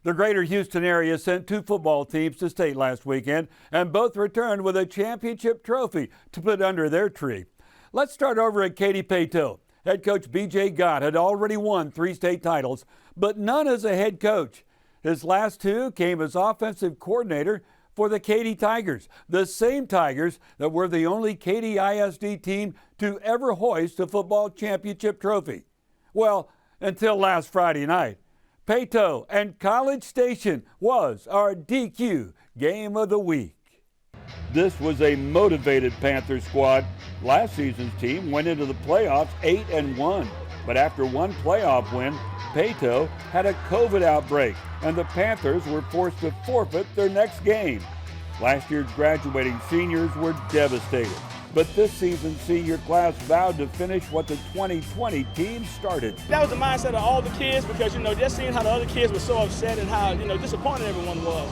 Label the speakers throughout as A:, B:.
A: The greater Houston area sent 2 football teams to state last weekend, and both returned with a championship trophy to put under their tree. Let's start over at Katy Paetow. Head coach B J Gotte had already won 3 state titles, but none as a head coach. His last 2 came as offensive coordinator for the Katy Tigers, the same Tigers that were the only Katy ISD team to ever hoist a football championship trophy. Well, until last Friday night. Paetow and College Station was our DQ game of the week. This was a motivated Panther squad. Last season's team went into the playoffs 8-1, but after one playoff win, Paetow had a COVID outbreak, and the Panthers were forced to forfeit their next game. Last year's graduating seniors were devastated, but this season's senior class vowed to finish what the 2020 team started.
B: That was the mindset of all the kids because, just seeing how the other kids were so upset and how, disappointed everyone was.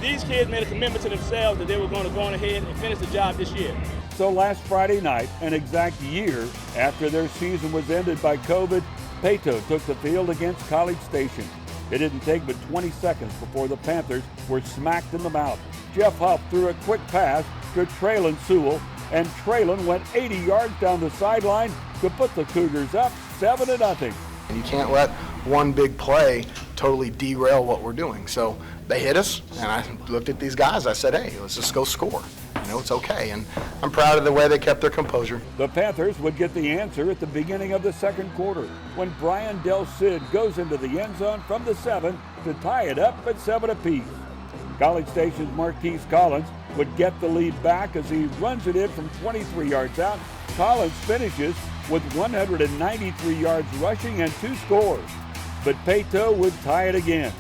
B: These kids made a commitment to themselves that they were going to go on ahead and finish the job this year.
A: So last Friday night, an exact year after their season was ended by COVID, Paetow took the field against College Station. It didn't take but 20 seconds before the Panthers were smacked in the mouth. Jett Huff threw a quick pass to Traylen Suel, and Traylen went 80 yards down the sideline to put the Cougars up 7-0.
C: And you can't let one big play totally derail what we're doing. So they hit us, and I looked at these guys. I said, hey, let's just go score. It's okay. And I'm proud of the way they kept their composure.
A: The Panthers would get the answer at the beginning of the second quarter when Bryan Del Cid goes into the end zone from the 7 to tie it up at 7 apiece. College Station's Marquise would get the lead back as he runs it in from 23 yards out. Collins finishes with 193 yards rushing and 2 scores. But Paetow would tie it again.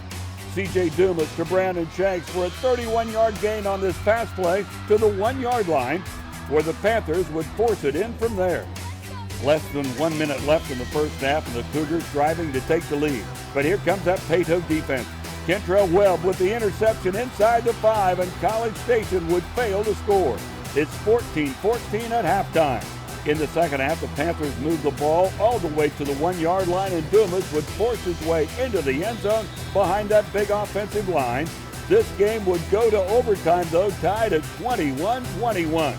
A: J Dumas to Brandon Shanks for a 31-yard gain on this pass play to the 1-yard line, where the Panthers would force it in from there. Less than 1 minute left in the first half, and the Cougars driving to take the lead. But here comes that Paetow defense. Kentrell Webb with the interception inside the 5, and College Station would fail to score. It's 14-14 at halftime. In the second half, the Panthers moved the ball all the way to the 1-yard line, and Dumas would force his way into the end zone behind that big offensive line. This game would go to overtime, though, tied at 21-21.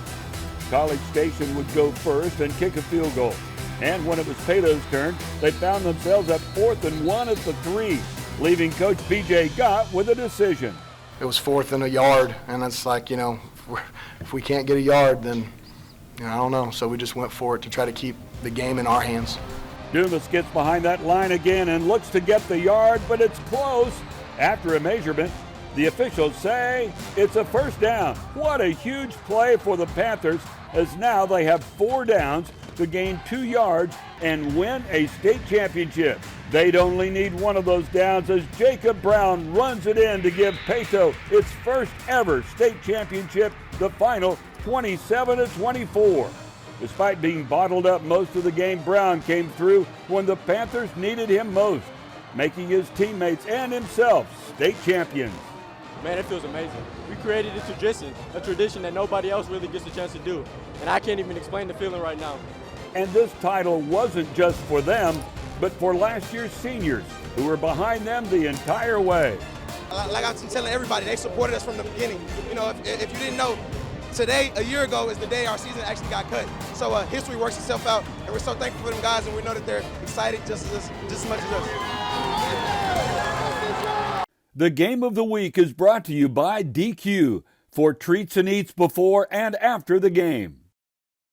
A: College Station would go first and kick a field goal. And when it was Paetow's turn, they found themselves at 4th and 1 at the 3, leaving Coach B J Gotte with a decision.
C: It was 4th and a yard, and it's like, if we can't get a yard, then I don't know. So we just went for it to try to keep the game in our hands.
A: Dumas gets behind that line again and looks to get the yard, but it's close. After a measurement, the officials say it's a first down. What a huge play for the Panthers, as now they have 4 downs to gain 2 yards and win a state championship. They'd only need one of those downs as Jacob Brown runs it in to give Paetow its first ever state championship, the final 27-24. Despite being bottled up most of the game, Brown came through when the Panthers needed him most, making his teammates and himself state champions.
D: Man, it feels amazing. We created a tradition that nobody else really gets a chance to do, and I can't even explain the feeling right now.
A: And this title wasn't just for them, but for last year's seniors, who were behind them the entire way.
E: Like I'm telling everybody, they supported us from the beginning. If you didn't know, today, a year ago, is the day our season actually got cut. So history works itself out, and we're so thankful for them guys, and we know that they're excited just as much as us.
A: The Game of the Week is brought to you by DQ for treats and eats before and after the game.